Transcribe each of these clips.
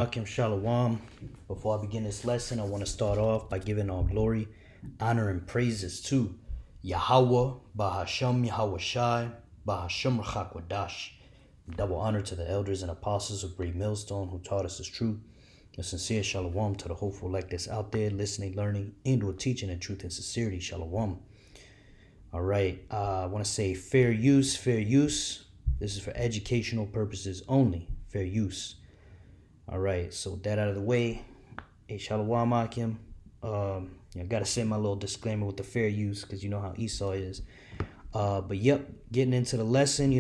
Akim Shalom. Before I begin this lesson, I want to start off by giving all glory, honor, and praises to Yahweh, Bahasham Yahweh Shai, Bahasham Rachakwadash. Double honor to the elders and apostles of Great Millstone who taught us this truth. A sincere shalom to the hopeful like this out there, listening, learning, and or teaching in truth and sincerity. Shalom. All right, I want to say fair use, fair use. This is for educational purposes only, fair use. All right, so with that out of the way, hey, Shalom Akim. I got to say my little disclaimer with the fair use because you know how Esau is. But yep, getting into the lesson,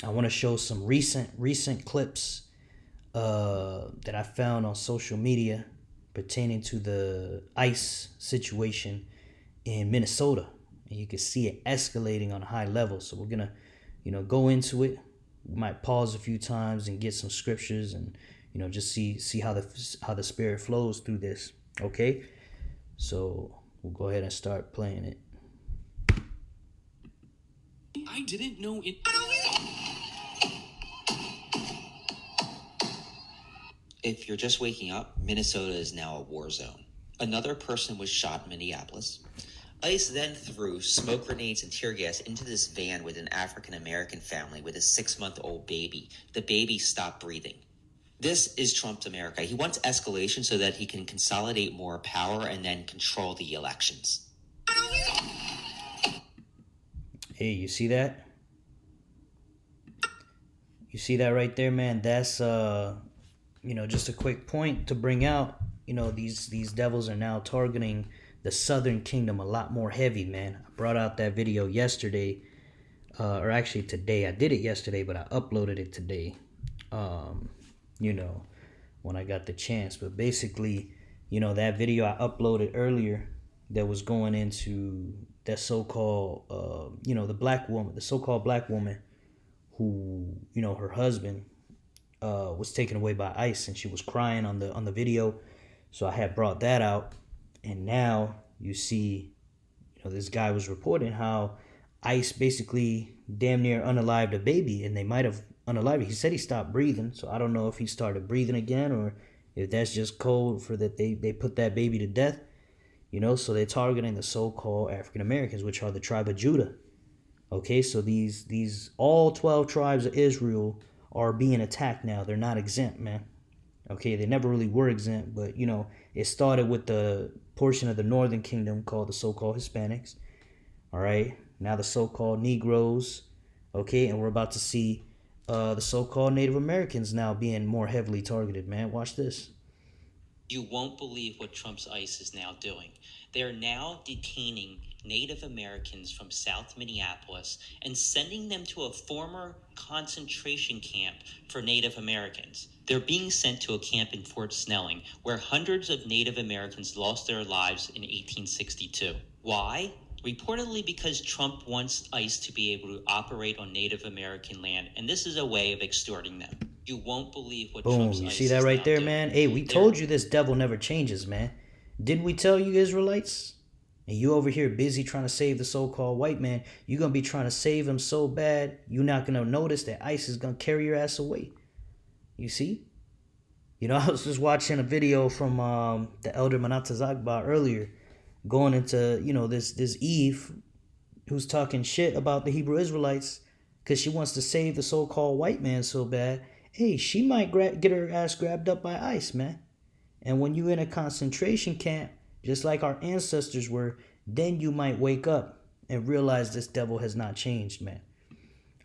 I want to show some recent clips that I found on social media pertaining to the ICE situation in Minnesota. And you can see it escalating on a high level. So we're going to, go into it. We might pause a few times and get some scriptures and just see how the spirit flows through this. Okay, so we'll go ahead and start playing it. I didn't know it. If you're just waking up, Minnesota is now a war zone. Another person was shot in Minneapolis. ICE then threw smoke grenades and tear gas into this van with an African-American family with a 6-month-old baby. The baby stopped breathing. This is Trump's America. He wants escalation so that he can consolidate more power and then control the elections. Hey, you see that? You see that right there, man? That's just a quick point to bring out. These devils are now targeting the Southern Kingdom a lot more heavy, man. I brought out that video yesterday, or actually today. I did it yesterday, but I uploaded it today, when I got the chance. But basically, that video I uploaded earlier that was going into that so-called, the so-called black woman who, her husband was taken away by ICE, and she was crying on the video. So I had brought that out. And now you see, this guy was reporting how ICE basically damn near unalived a baby, and they might have unalived it. He said he stopped breathing, so I don't know if he started breathing again or if that's just code for that they put that baby to death. So they're targeting the so-called African Americans, which are the tribe of Judah. Okay, so these all 12 tribes of Israel are being attacked now. They're not exempt, man. Okay, they never really were exempt, but it started with the portion of the Northern Kingdom called the so-called Hispanics. All right, now the so-called Negroes. Okay, and we're about to see the so-called Native Americans now being more heavily targeted, man. Watch this. You won't believe what Trump's ICE is now doing. They're now detaining Native Americans from South Minneapolis and sending them to a former concentration camp for Native Americans. They're being sent to a camp in Fort Snelling where hundreds of Native Americans lost their lives in 1862. Why? Reportedly because Trump wants ICE to be able to operate on Native American land, and this is a way of extorting them. You won't believe what Boom, Trump's you ICE see that is right now there, doing. man? Hey, we told you this devil never changes, man. Didn't we tell you, Israelites? And you over here busy trying to save the so-called white man. You're going to be trying to save him so bad, you're not going to notice that ICE is going to carry your ass away. You see? I was just watching a video from the elder Manata Zagba earlier, going into, this Eve who's talking shit about the Hebrew Israelites because she wants to save the so-called white man so bad. Hey, she might get her ass grabbed up by ICE, man. And when you in a concentration camp, just like our ancestors were, then you might wake up and realize this devil has not changed, man.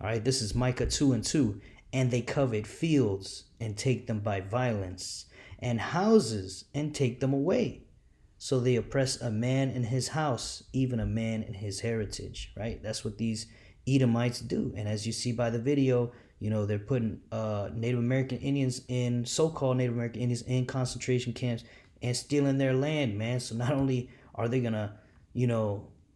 All right, this is Micah 2:2. And they covet fields and take them by violence, and houses and take them away. So they oppress a man in his house, even a man in his heritage, right? That's what these Edomites do. And as you see by the video, they're putting Native American Indians in, so-called Native American Indians in concentration camps and stealing their land, man. So not only are they going to,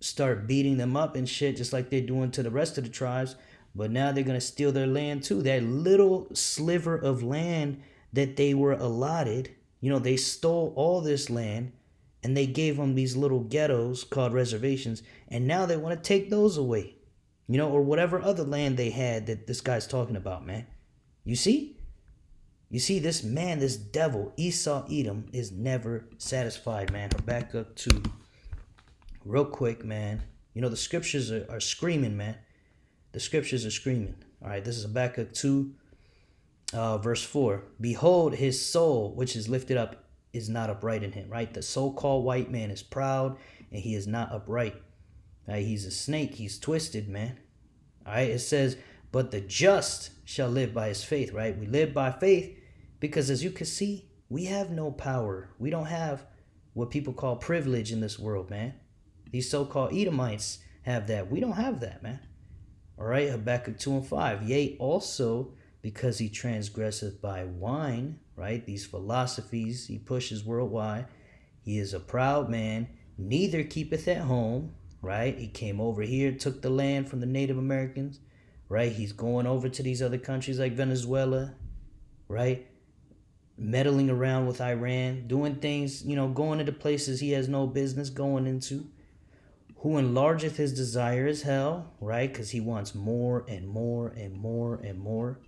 start beating them up and shit, just like they're doing to the rest of the tribes, but now they're going to steal their land too. That little sliver of land that they were allotted, they stole all this land and they gave them these little ghettos called reservations, and now they want to take those away. Or whatever other land they had that this guy's talking about, man. You see? You see, this man, this devil, Esau Edom, is never satisfied, man. Habakkuk 2. Real quick, man. You know, the scriptures are screaming, man. The scriptures are screaming. All right, this is Habakkuk 2, verse 4. Behold, his soul, which is lifted up, is not upright in him, right? The so-called white man is proud, and he is not upright. Right? He's a snake. He's twisted, man. All right, it says, but the just shall live by his faith, right? We live by faith because, as you can see, we have no power. We don't have what people call privilege in this world, man. These so-called Edomites have that. We don't have that, man. All right, Habakkuk 2 and 5. Yea, also, because he transgresseth by wine, right? These philosophies he pushes worldwide. He is a proud man, neither keepeth at home, right? He came over here, took the land from the Native Americans, right? He's going over to these other countries like Venezuela, right? Meddling around with Iran, doing things, you know, going into places he has no business going into. Who enlargeth his desire is hell, right? Because he wants more and more and more and more.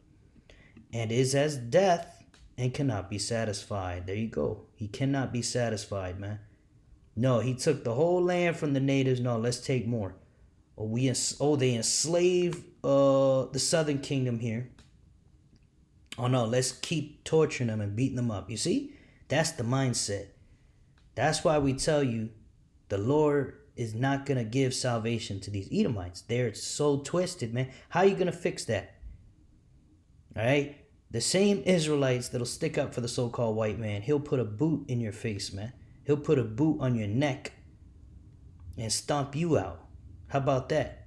And is as death and cannot be satisfied. There you go. He cannot be satisfied, man. No, he took the whole land from the natives. No, let's take more. They enslave the southern kingdom here. Oh no, let's keep torturing them and beating them up. You see? That's the mindset. That's why we tell you the Lord is not going to give salvation to these Edomites. They're so twisted, man. How are you going to fix that? All right? The same Israelites that'll stick up for the so-called white man, he'll put a boot in your face, man. He'll put a boot on your neck and stomp you out. How about that?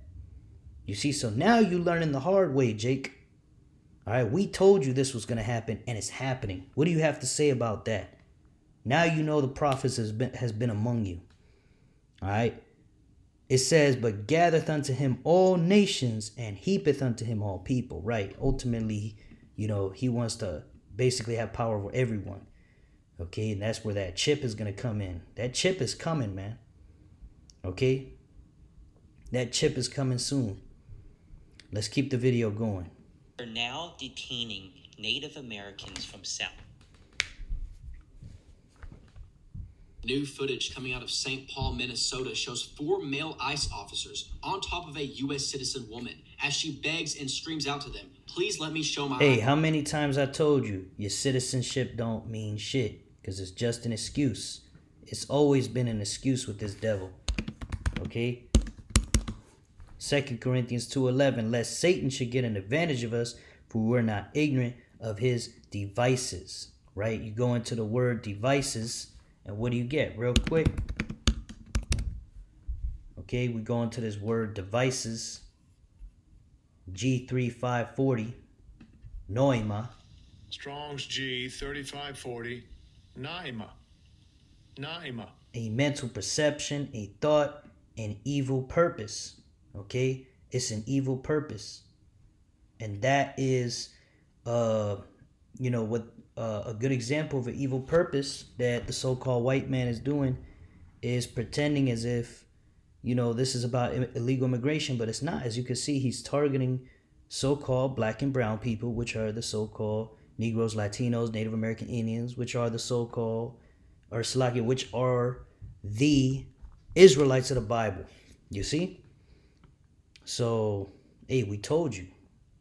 You see, so now you're learning the hard way, Jake. All right, we told you this was going to happen, and it's happening. What do you have to say about that? Now you know the prophets has been among you. All right. It says, but gathereth unto him all nations and heapeth unto him all people. Right. Ultimately, you know, he wants to basically have power over everyone. Okay. And that's where that chip is going to come in. That chip is coming, man. Okay. That chip is coming soon. Let's keep the video going. They're now detaining Native Americans from South. New footage coming out of St. Paul, Minnesota shows 4 male ICE officers on top of a U.S. citizen woman as she begs and screams out to them, please let me show my... Hey, how many times I told you your citizenship don't mean shit because it's just an excuse. It's always been an excuse with this devil. Okay? 2 Corinthians 2:11, lest Satan should get an advantage of us, for we're not ignorant of his devices. Right? You go into the word devices, and what do you get? Real quick. Okay, we go into this word devices. G3540. Noima. Strong's G3540. Naima. A mental perception, a thought, an evil purpose. Okay? It's an evil purpose. And that is what a good example of an evil purpose that the so-called white man is doing is pretending as if, you know, this is about illegal immigration, but it's not. As you can see, he's targeting so-called black and brown people, which are the so-called Negroes, Latinos, Native American Indians, which are the so-called, or Salakia, which are the Israelites of the Bible. You see? So, hey, we told you.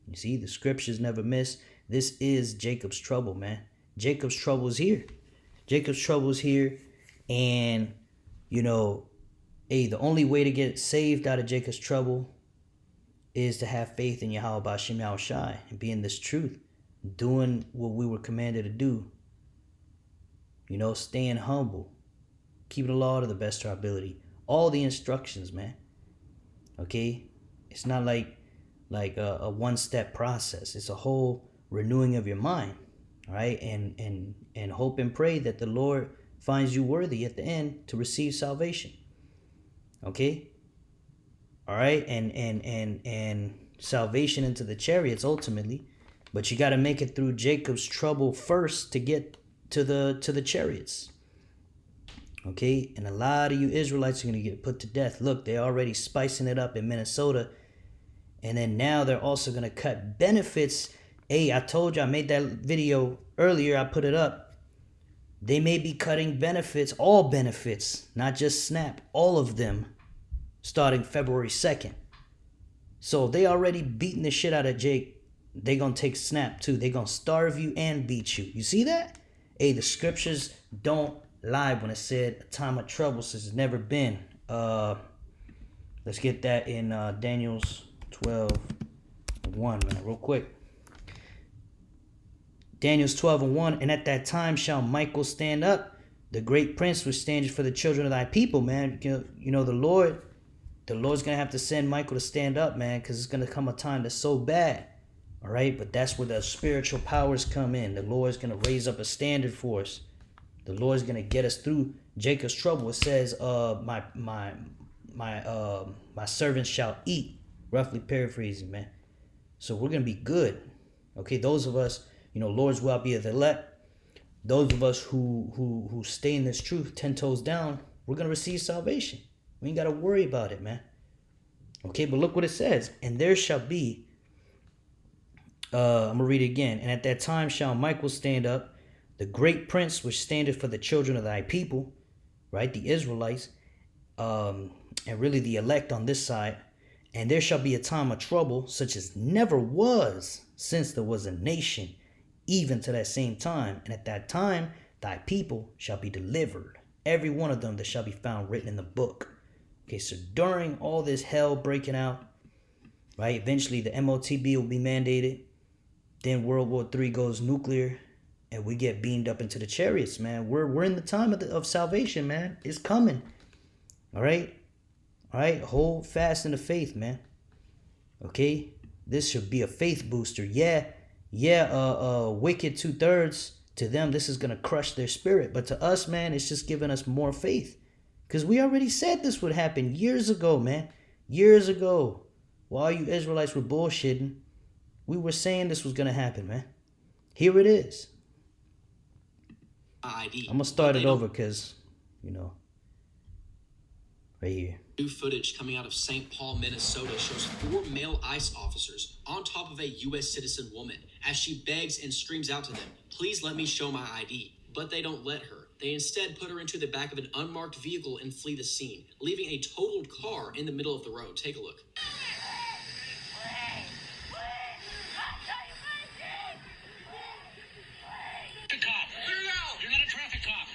You see, the scriptures never miss. This is Jacob's trouble, man. Jacob's trouble is here. Jacob's trouble is here. And, you know, hey, the only way to get saved out of Jacob's trouble is to have faith in Yahweh B'Shem Yahushai and be in this truth. Doing what we were commanded to do. You know, staying humble. Keeping the law to the best of our ability. All the instructions, man. Okay? It's not like a one-step process. It's a whole renewing of your mind. All right? And hope and pray that the Lord finds you worthy at the end to receive salvation. Okay? All right? And salvation into the chariots ultimately. But you got to make it through Jacob's trouble first to get to the chariots. Okay? And a lot of you Israelites are going to get put to death. Look, they're already spicing it up in Minnesota. And then now they're also going to cut benefits Hey, I told you, I made that video earlier. I put it up. They may be cutting benefits, all benefits, not just SNAP, all of them, starting February 2nd. So they already beating the shit out of Jake. They gonna take SNAP too. They gonna starve you and beat you. You see that? Hey, the scriptures don't lie when it said a time of trouble since it's never been. Let's get that in Daniel's 12:1, man, real quick. Daniel's 12:1, and at that time shall Michael stand up, the great prince which stands for the children of thy people, man. You know the Lord's gonna have to send Michael to stand up, man, because it's gonna come a time that's so bad. All right, but that's where the spiritual powers come in. The Lord's gonna raise up a standard for us. The Lord's gonna get us through Jacob's trouble. It says, my servants shall eat. Roughly paraphrasing, man. So we're gonna be good. Okay, those of us, Lord's will be the elect. Those of us who stay in this truth, 10 toes down, we're gonna receive salvation. We ain't gotta worry about it, man. Okay, but look what it says. And there shall be, I'm gonna read it again. And at that time shall Michael stand up, the great prince which standeth for the children of thy people, right? The Israelites, and really the elect on this side. And there shall be a time of trouble such as never was since there was a nation, even to that same time. And at that time thy people shall be delivered, every one of them that shall be found written in the book. Okay, so during all this hell breaking out, right, eventually the MOTB will be mandated. Then World War III goes nuclear, and we get beamed up into the chariots, man. We're in the time of salvation, man. It's coming. All right? All right? Hold fast in the faith, man. Okay? This should be a faith booster. Yeah, wicked 2/3, to them, this is going to crush their spirit. But to us, man, it's just giving us more faith. Because we already said this would happen years ago, man. Years ago. While you Israelites were bullshitting, we were saying this was going to happen, man. Here it is. I'm going to start it over because, right here. New footage coming out of St. Paul, Minnesota shows 4 male ICE officers on top of a U.S. citizen woman as she begs and screams out to them, "Please let me show my ID." But they don't let her. They instead put her into the back of an unmarked vehicle and flee the scene, leaving a totaled car in the middle of the road. Take a look. You're not a traffic cop.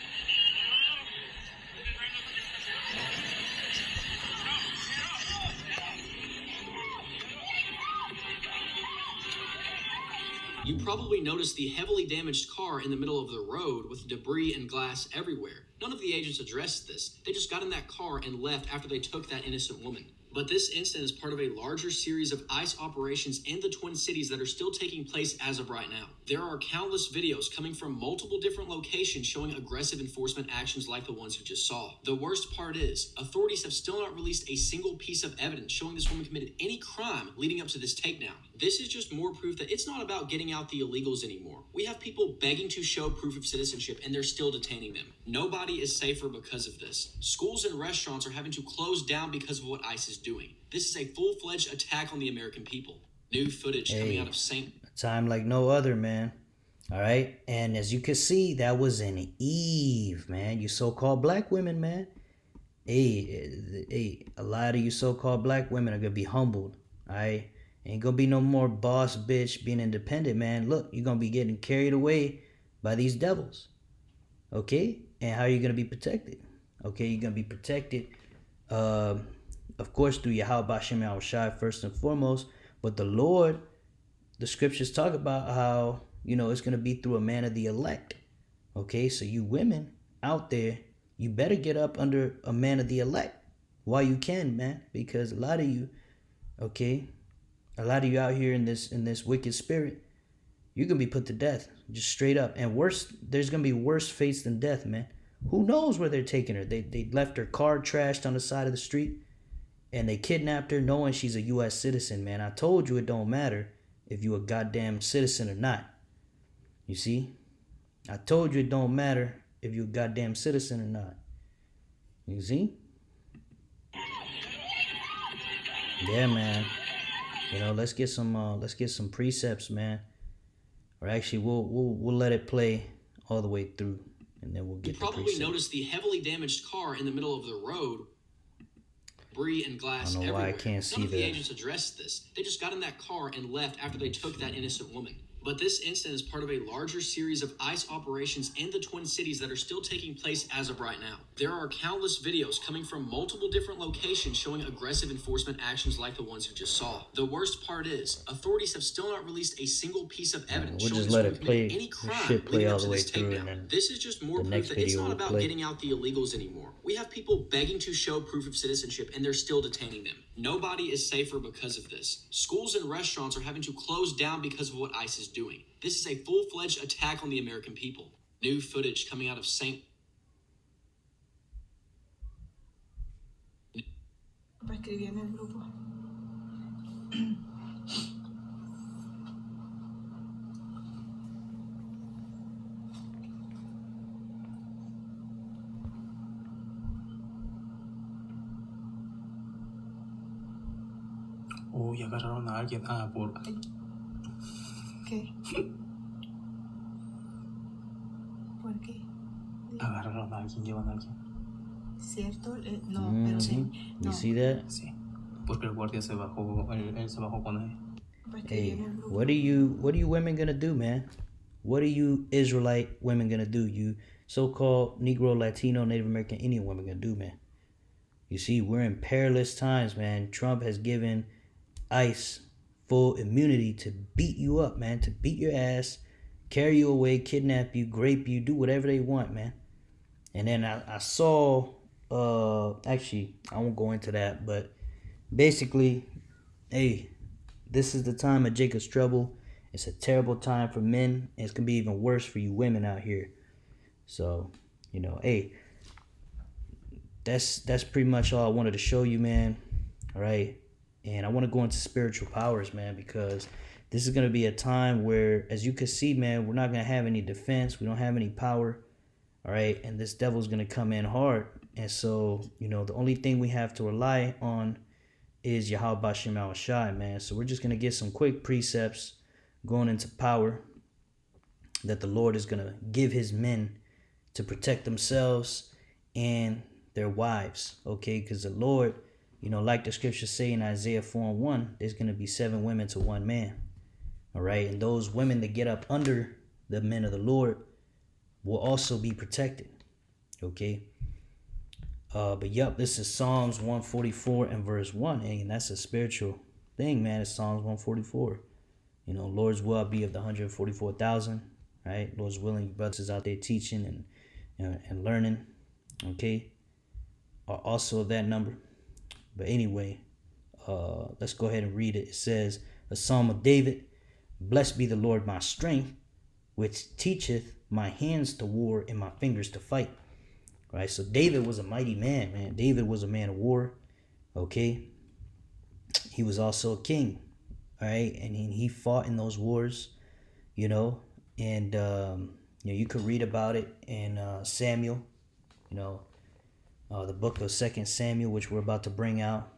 You probably noticed the heavily damaged car in the middle of the road with debris and glass everywhere. None of the agents addressed this. They just got in that car and left after they took that innocent woman. But this incident is part of a larger series of ICE operations in the Twin Cities that are still taking place as of right now. There are countless videos coming from multiple different locations showing aggressive enforcement actions like the ones you just saw. The worst part is, authorities have still not released a single piece of evidence showing this woman committed any crime leading up to this takedown. This is just more proof that it's not about getting out the illegals anymore. We have people begging to show proof of citizenship and they're still detaining them. Nobody is safer because of this. Schools and restaurants are having to close down because of what ICE is doing. This is a full-fledged attack on the American people. New footage coming out of St. A time like no other, man. All right? And as you can see, that was an Eve, man. You so-called black women, man. Hey, a lot of you so-called black women are going to be humbled. All right? Ain't going to be no more boss bitch being independent, man. Look, you're going to be getting carried away by these devils. Okay? And how are you going to be protected? Okay, you're going to be protected, of course, through Yahweh Bashem Yahushai first and foremost. But the Lord, the scriptures talk about how, it's going to be through a man of the elect. Okay, so you women out there, you better get up under a man of the elect while you can, man. Because a lot of you, a lot of you out here in this wicked spirit, you're going to be put to death, just straight up. And worse, there's going to be worse fates than death, man. Who knows where they're taking her? They left her car trashed on the side of the street, and they kidnapped her knowing she's a U.S. citizen, man. I told you it don't matter if you a goddamn citizen or not. You see? I told you it don't matter if you a goddamn citizen or not. You see? Yeah, man. Let's get some precepts, man. Or actually, we'll let it play all the way through, and then we'll You get the probably preset. noticed the heavily damaged car in the middle of the road. Debris and glass I don't know why I everywhere. can't see None of the the- agents addressed this. They just got in that car and left after they took that innocent woman. But this incident is part of a larger series of ICE operations in the Twin Cities that are still taking place as of right now. There are countless videos coming from multiple different locations showing aggressive enforcement actions like the ones you just saw. The worst part is, authorities have still not released a single piece of evidence We'll showing just this let woman it play. committed any This crime shit play leading all up the to way this through, takedown. and then This is just more the proof next that it's video not will about play. getting out the illegals anymore. We have people begging to show proof of citizenship and they're still detaining them. Nobody is safer because of this. Schools and restaurants are having to close down because of what ICE is doing. This is a full-fledged attack on the American people. New footage coming out of St. Para escribir en el grupo. Uy, agarraron a alguien. ¿Qué? ¿Por qué? Agarraron a alguien, llevan a alguien. ¿Cierto? No, pero sí. You No. see that? Sí. Porque el guardia se bajó, él se bajó con él. Para escribir Hey, en el grupo. what are you women gonna do, man? What are you Israelite women gonna do? You so-called Negro, Latino, Native American, Indian women gonna do, man? You see, we're in perilous times, man. Trump has given ICE full immunity to beat you up, man, to beat your ass, carry you away, kidnap you, grape you, do whatever they want, man. And then I saw, actually, I won't go into that, but basically, hey, this is the time of Jacob's trouble. It's a terrible time for men, and it's gonna be even worse for you women out here. So, hey, that's pretty much all I wanted to show you, man. All right, and I want to go into spiritual powers, man, because this is gonna be a time where, as you can see, man, we're not gonna have any defense. We don't have any power. All right, and this devil's gonna come in hard, and so the only thing we have to rely on is Yahweh Bashem Al Shai, man. So we're just going to get some quick precepts going into power that the Lord is going to give his men to protect themselves and their wives, okay? Because the Lord, like the scriptures say in Isaiah 4:1, there's going to be 7 women to 1 man, all right? And those women that get up under the men of the Lord will also be protected, okay? But yep, this is Psalms 144 and verse 1. And that's a spiritual thing, man. It's Psalms 144. Lord's will be of the 144,000. Right? Lord's willing, you brothers out there teaching and learning, okay, are also of that number. But anyway, let's go ahead and read it. It says, a Psalm of David. Blessed be the Lord my strength, which teacheth my hands to war and my fingers to fight. Right, so David was a mighty man, man. David was a man of war, okay? He was also a king, all right? And he fought in those wars, and, you could read about it in Samuel, the book of 2 Samuel, which we're about to bring out,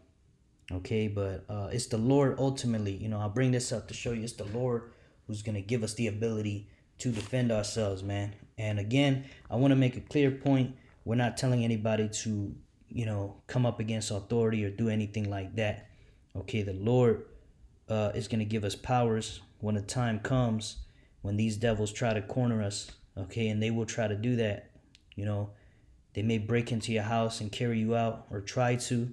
okay? But it's the Lord ultimately, I'll bring this up to show you it's the Lord who's going to give us the ability to defend ourselves, man. And again, I want to make a clear point. We're not telling anybody to, come up against authority or do anything like that. Okay, the Lord is going to give us powers when the time comes when these devils try to corner us. Okay, and they will try to do that. They may break into your house and carry you out or try to,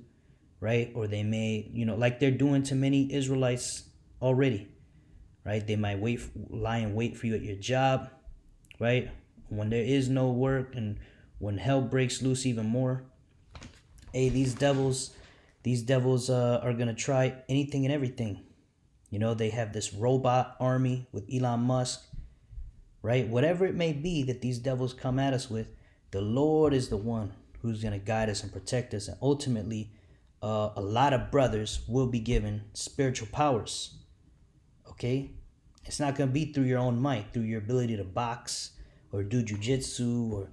right? Or they may, like they're doing to many Israelites already, right? They might lie in wait for you at your job, right? When there is no work and when hell breaks loose even more, hey, these devils are gonna try anything and everything. They have this robot army with Elon Musk, right? Whatever it may be that these devils come at us with, the Lord is the one who's gonna guide us and protect us, and ultimately, a lot of brothers will be given spiritual powers. Okay, it's not gonna be through your own might, through your ability to box or do jujitsu, or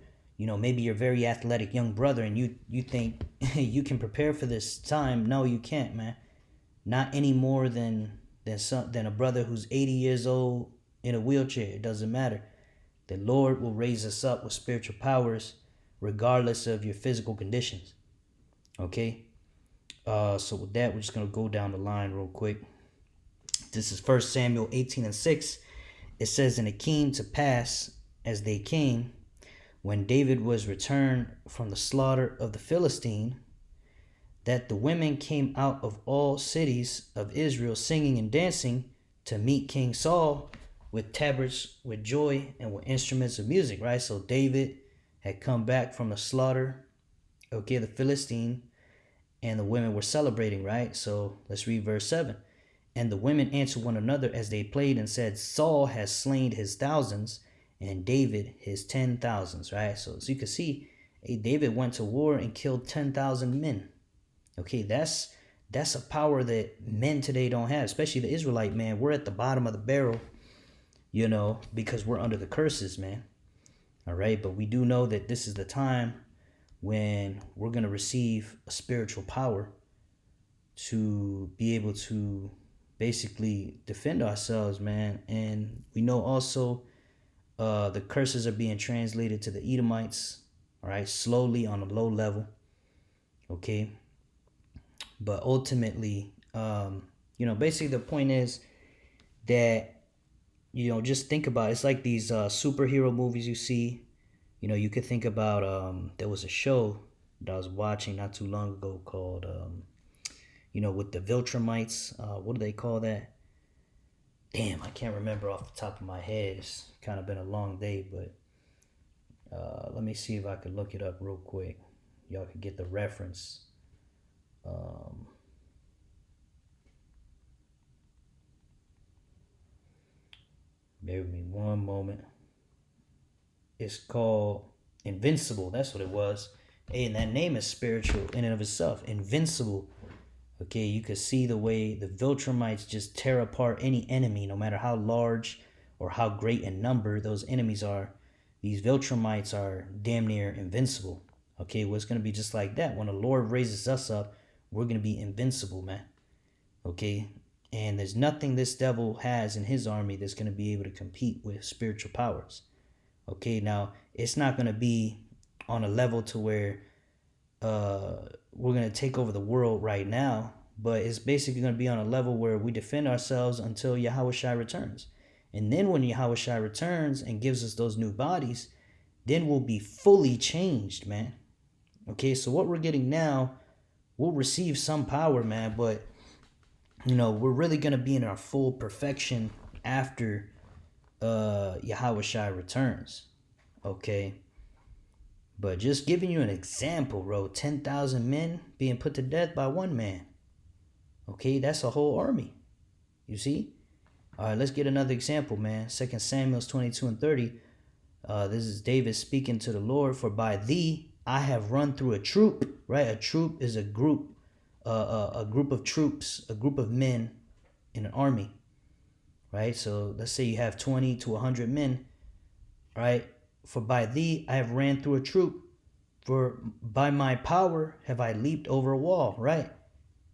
maybe you're a very athletic young brother and you think you can prepare for this time. No, you can't, man. Not any more than a brother who's 80 years old in a wheelchair. It doesn't matter. The Lord will raise us up with spiritual powers regardless of your physical conditions. Okay? So with that, we're just going to go down the line real quick. This is 1 Samuel 18:6. It says, and it came to pass as they came, when David was returned from the slaughter of the Philistine, that the women came out of all cities of Israel singing and dancing to meet King Saul with tabrets, with joy, and with instruments of music, right? So David had come back from the slaughter, okay, the Philistine, and the women were celebrating, right? So let's read verse 7. And the women answered one another as they played and said, Saul has slain his thousands and David his 10,000s, right? So as you can see, David went to war and killed 10,000 men. Okay, that's a power that men today don't have, especially the Israelite man. We're at the bottom of the barrel, you know, because we're under the curses, man. All right, but we do know that this is the time when we're going to receive a spiritual power to be able to basically defend ourselves, man. And we know also the curses are being translated to the Edomites, all right, slowly on a low level, okay? But ultimately, you know, basically the point is that, you know, just think about it. It's like these superhero movies you see. You know, you could think about, there was a show that I was watching not too long ago called, you know, with the Viltrumites. What do they call that? Damn, I can't remember off the top of my head. It's kind of been a long day, but let me see if I could look it up real quick. Y'all could get the reference. Bear with me one moment. It's called Invincible. That's what it was. Hey, and that name is spiritual in and of itself. Invincible. Okay, you could see the way the Viltrumites just tear apart any enemy, no matter how large or how great in number those enemies are. These Viltrumites are damn near invincible. Okay, well, it's going to be just like that. When the Lord raises us up, we're going to be invincible, man. Okay, and there's nothing this devil has in his army that's going to be able to compete with spiritual powers. Okay, now, it's not going to be on a level to where we're going to take over the world right now, but it's basically going to be on a level where we defend ourselves until Yahushua returns. And then when Yahushua returns and gives us those new bodies, then we'll be fully changed, man. Okay, so what we're getting now, we'll receive some power, man, but, you know, we're really going to be in our full perfection after Yahushua returns. Okay. But just giving you an example, bro, 10,000 men being put to death by one man. Okay, that's a whole army. You see? All right, let's get another example, man. 2 Samuel 22:30. This is David speaking to the Lord. For by thee I have run through a troop, right? A troop is a group of troops, a group of men in an army, right? So let's say you have 20 to 100 men, right? For by thee I have ran through a troop, for by my power have I leaped over a wall, right?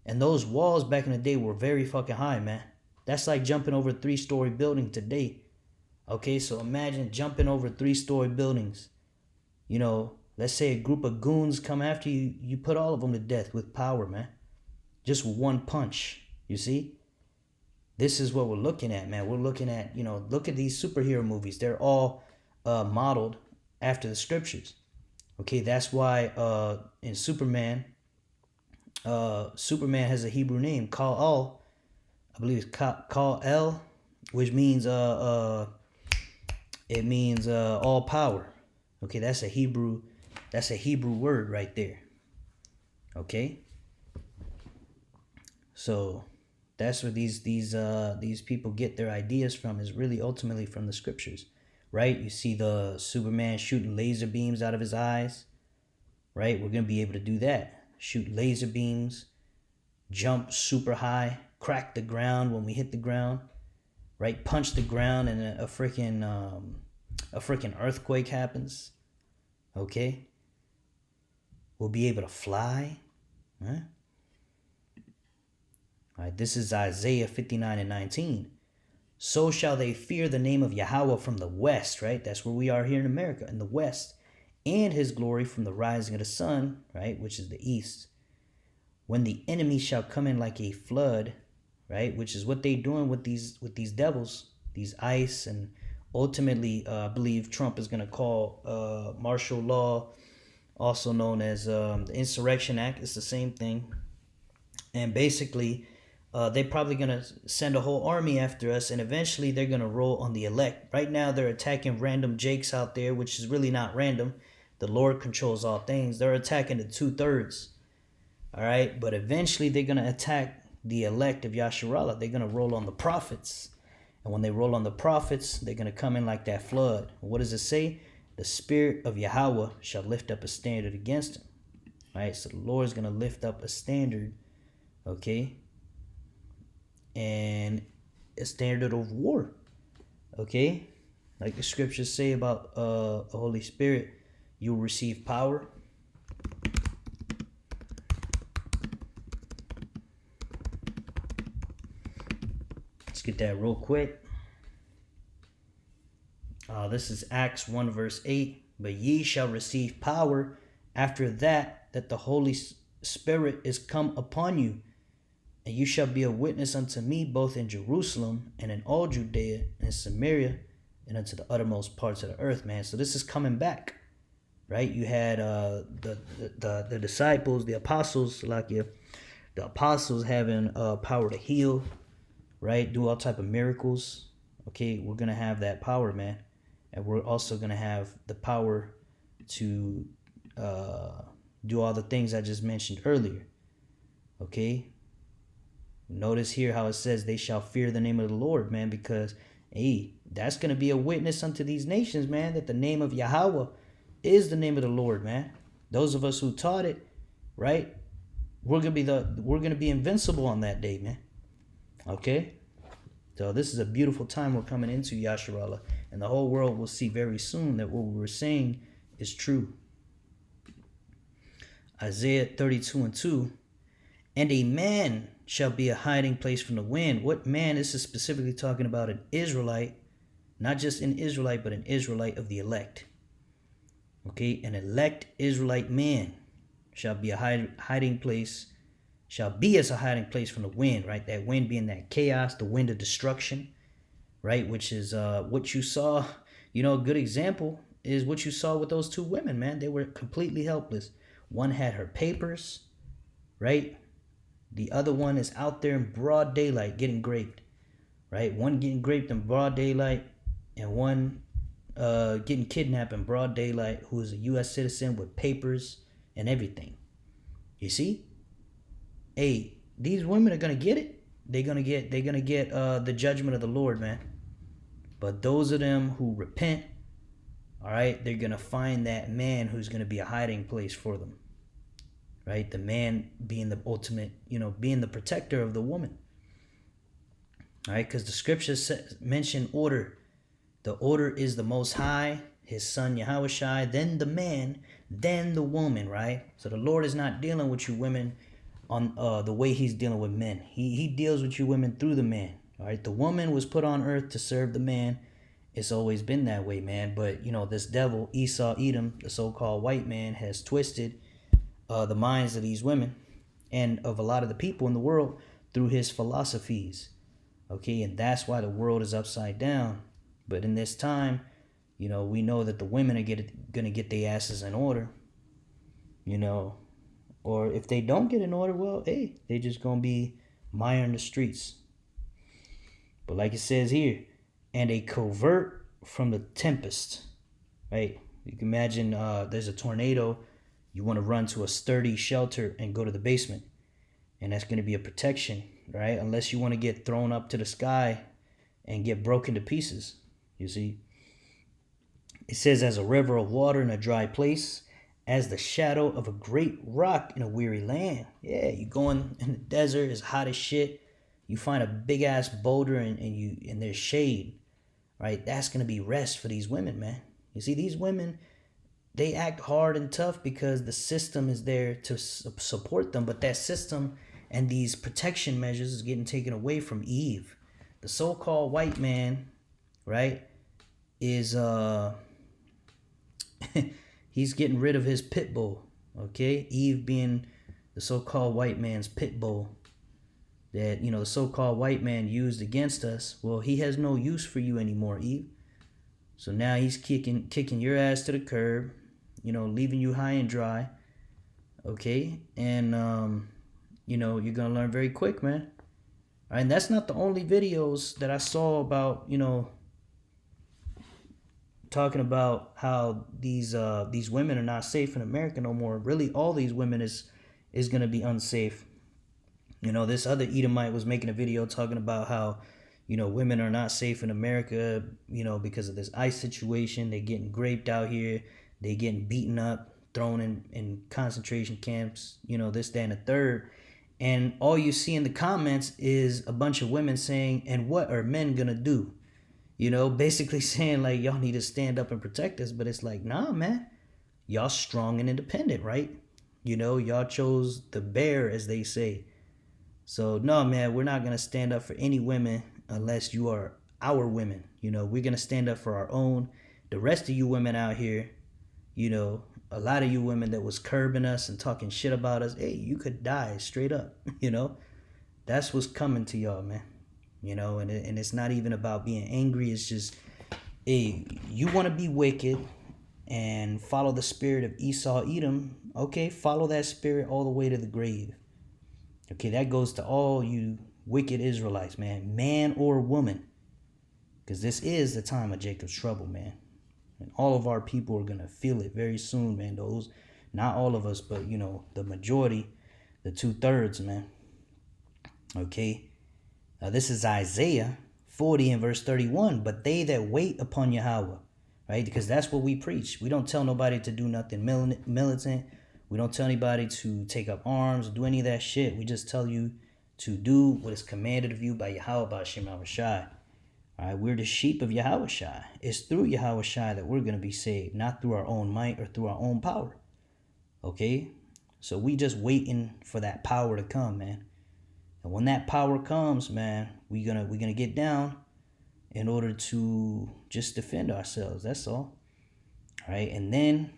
And those walls back in the day were very fucking high, man. That's like jumping over a 3-story building today. Okay, so imagine jumping over 3-story buildings. You know, let's say a group of goons come after you, you put all of them to death with power, man. Just with one punch, you see? This is what we're looking at, man. We're looking at, you know, look at these superhero movies. They're all modeled after the scriptures. Okay, that's why in Superman has a Hebrew name, Kal-El. I believe it's Kal-El, which means it means all power. Okay, that's a Hebrew word right there. Okay, so that's where these people get their ideas from, is really ultimately from the scriptures. Right? You see the Superman shooting laser beams out of his eyes. Right? We're going to be able to do that. Shoot laser beams, jump super high, crack the ground when we hit the ground. Right? Punch the ground and a freaking earthquake happens. Okay? We'll be able to fly. Right? All right, this is Isaiah 59:19. so shall they fear the name of Yahweh from the west, right? That's where we are here in America, in the west, and his glory from the rising of the sun, right, which is the east. When the enemy shall come in like a flood, right, which is what they doing with these devils, these ICE, and ultimately, I believe Trump is going to call martial law, also known as the Insurrection Act. It's the same thing. And basically, they're probably going to send a whole army after us, and eventually they're going to roll on the elect. Right now, they're attacking random jakes out there, which is really not random. The Lord controls all things. They're attacking the 2/3. All right, but eventually they're going to attack the elect of Yasharallah. They're going to roll on the prophets. And when they roll on the prophets, they're going to come in like that flood. What does it say? The spirit of Yahweh shall lift up a standard against him. All right, so the Lord is going to lift up a standard, okay? And a standard of war, okay? Like the scriptures say about the Holy Spirit, you'll receive power. Let's get that real quick. This is Acts 1 verse 8. But ye shall receive power after that the Holy Spirit is come upon you. And you shall be a witness unto me both in Jerusalem and in all Judea and Samaria and unto the uttermost parts of the earth, man. So this is coming back, right? You had the disciples, the apostles, the apostles having power to heal, right? Do all type of miracles. Okay, we're going to have that power, man. And we're also going to have the power to do all the things I just mentioned earlier. Okay? Notice here how it says they shall fear the name of the Lord, man, because, hey, that's going to be a witness unto these nations, man, that the name of Yahweh is the name of the Lord, man. Those of us who taught it, right? We're going to be invincible on that day, man. Okay? So this is a beautiful time we're coming into, Yasharallah, and the whole world will see very soon that what we were saying is true. Isaiah 32:2, and a man shall be a hiding place from the wind. What man? This is specifically talking about an Israelite, not just an Israelite, but an Israelite of the elect. Okay, an elect Israelite man shall be a hiding place, shall be as a hiding place from the wind, right? That wind being that chaos, the wind of destruction, right? Which is what you saw, a good example is what you saw with those two women, man. They were completely helpless. One had her papers, right? The other one is out there in broad daylight getting raped, right? One getting raped in broad daylight and one getting kidnapped in broad daylight, who is a U.S. citizen with papers and everything. You see? Hey, these women are going to get it. They're going to get the judgment of the Lord, man. But those of them who repent, all right, they're going to find that man who's going to be a hiding place for them. Right? The man being the ultimate, being the protector of the woman. All right? Because the scriptures mention order. The order is the Most High, his son Yahushua, then the man, then the woman, right? So the Lord is not dealing with you women on the way he's dealing with men. He deals with you women through the man. All right? The woman was put on earth to serve the man. It's always been that way, man. But, this devil, Esau, Edom, the so-called white man, has twisted the minds of these women and of a lot of the people in the world through his philosophies. Okay, and that's why the world is upside down. But in this time, we know that the women are going to get their asses in order. Or if they don't get in order, well, hey, they're just going to be miring the streets. But like it says here, and a covert from the tempest, right? You can imagine there's a tornado. You want to run to a sturdy shelter and go to the basement. And that's going to be a protection, right? Unless you want to get thrown up to the sky and get broken to pieces, you see. It says, as a river of water in a dry place, as the shadow of a great rock in a weary land. Yeah, you going in the desert, it's hot as shit. You find a big-ass boulder and there's shade, right? That's going to be rest for these women, man. You see, these women, they act hard and tough because the system is there to support them. But that system and these protection measures is getting taken away from Eve. the so-called white man, right, is he's getting rid of his pit bull. Okay, Eve being the so-called white man's pit bull that, the so-called white man used against us. Well, he has no use for you anymore, Eve. So now he's kicking your ass to the curb, leaving you high and dry. Okay, and you're gonna learn very quick, man. All right, and that's not the only videos that I saw about, talking about how these women are not safe in America no more. Really, all these women is gonna be unsafe. This other Edomite was making a video talking about how, women are not safe in America, because of this ICE situation. They're getting raped out here. They're getting beaten up, thrown in concentration camps, this, that, and the third. And all you see in the comments is a bunch of women saying, and what are men gonna do? Basically saying like, y'all need to stand up and protect us. But it's like, nah, man, y'all strong and independent, right? Y'all chose the bear, as they say. So no, man, we're not gonna stand up for any women unless you are our women. We're gonna stand up for our own. The rest of you women out here, a lot of you women that was curbing us and talking shit about us, hey, you could die straight up. That's what's coming to y'all, man. And it's not even about being angry. It's just, hey, you want to be wicked and follow the spirit of Esau, Edom. Okay, follow that spirit all the way to the grave. Okay, that goes to all you wicked Israelites, man or woman. Because this is the time of Jacob's trouble, man. And all of our people are going to feel it very soon, man. Those, not all of us, but, the majority, the 2/3, man. Okay. Now, this is Isaiah 40 and verse 31. But they that wait upon Yahweh, right? Because that's what we preach. We don't tell nobody to do nothing militant. We don't tell anybody to take up arms or do any of that shit. We just tell you to do what is commanded of you by Yahweh, by Shem Yahushai. All right, we're the sheep of Yahushai. It's through Yahushai that we're going to be saved, not through our own might or through our own power. Okay? So we just waiting for that power to come, man. And when that power comes, man, we're gonna get down in order to just defend ourselves. That's all. All right, and then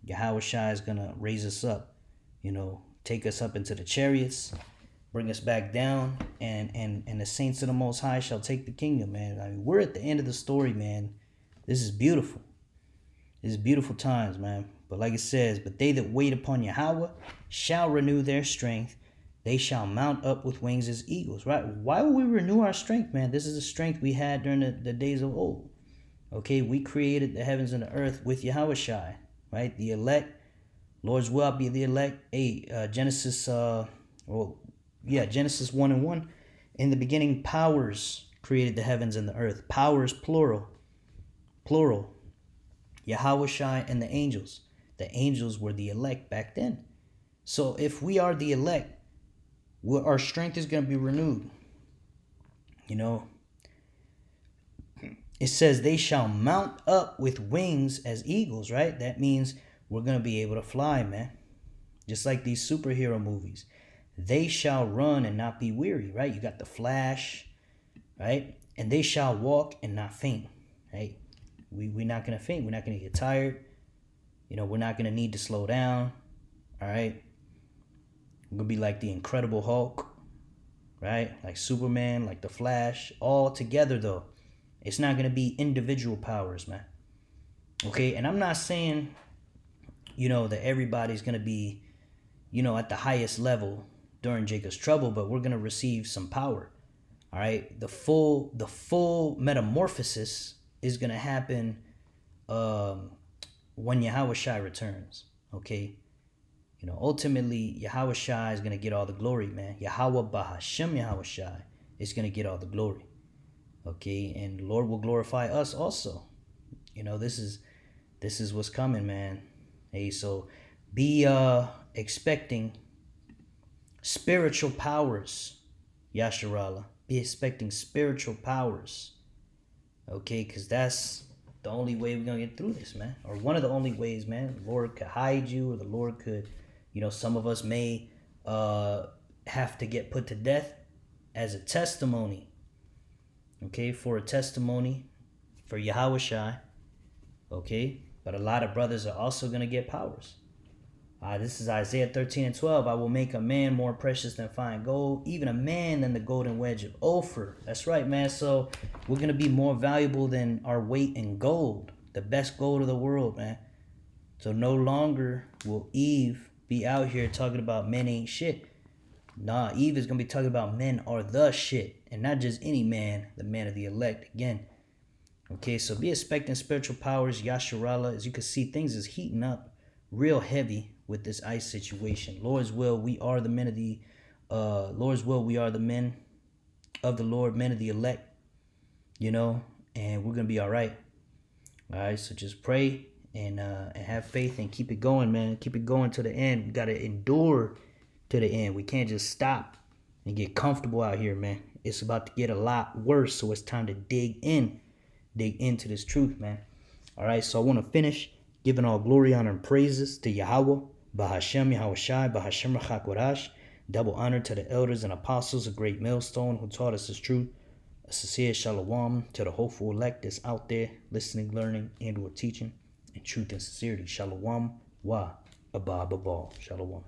Yahushua is gonna raise us up, take us up into the chariots, bring us back down, and the saints of the Most High shall take the kingdom, man. I mean, we're at the end of the story, man. This is beautiful. This is beautiful times, man. But like it says, but they that wait upon Yahweh shall renew their strength. They shall mount up with wings as eagles, right? Why would we renew our strength, man? This is the strength we had during the days of old. Okay, we created the heavens and the earth with Yahushai, right? The elect, Lord's will be the elect. Genesis 1:1. In the beginning, powers created the heavens and the earth. Powers, plural. Yahushai and the angels. The angels were the elect back then. So if we are the elect, our strength is going to be renewed. It says they shall mount up with wings as eagles, right? That means we're going to be able to fly, man. Just like these superhero movies. They shall run and not be weary, right? You got the Flash, right? And they shall walk and not faint, right? We're not going to faint. We're not going to get tired. We're not going to need to slow down, all right? We're going to be like the Incredible Hulk, right? Like Superman, like the Flash, all together though. It's not going to be individual powers, man. Okay, and I'm not saying, that everybody's going to be, at the highest level during Jacob's trouble, but we're going to receive some power, all right? The full metamorphosis is going to happen when Yahushai returns, okay? Ultimately, Yahushai is going to get all the glory, man. Yahweh Bahashem Yahushai is going to get all the glory. Okay, and the Lord will glorify us also. This is what's coming, man. Hey, so be expecting spiritual powers, Yasharallah. Be expecting spiritual powers. Okay, because that's the only way we're going to get through this, man. Or one of the only ways, man. The Lord could hide you, or the Lord could, some of us may have to get put to death as a testimony. okay, for a testimony for Yahweh Shai, okay? But a lot of brothers are also going to get powers. This is Isaiah 13 and 12. I will make a man more precious than fine gold, even a man than the golden wedge of Ophir. That's right, man. So we're going to be more valuable than our weight in gold, the best gold of the world, man. So no longer will Eve be out here talking about men ain't shit. Nah, Eve is going to be talking about men are the shit. And not just any man, the man of the elect again. Okay, so be expecting spiritual powers, Yasharallah. As you can see, things is heating up real heavy with this ICE situation. Lord's will, we are the men of the Lord's will, we are the men of the Lord, men of the elect, you know, and we're gonna be all right. All right, so just pray and have faith and keep it going, man. Keep it going to the end. We gotta endure to the end. We can't just stop and get comfortable out here, man. It's about to get a lot worse, so it's time to dig into this truth, man. All right, so I want to finish giving all glory, honor, and praises to Yahweh, Bahashem, Yahweh Shai, Bahashem Rachakorash. Double honor to the elders and apostles, a great millstone who taught us this truth. A sincere shalom to the hopeful elect that's out there listening, learning, and or teaching in truth and sincerity. Shalom wa abba babal. Shalom.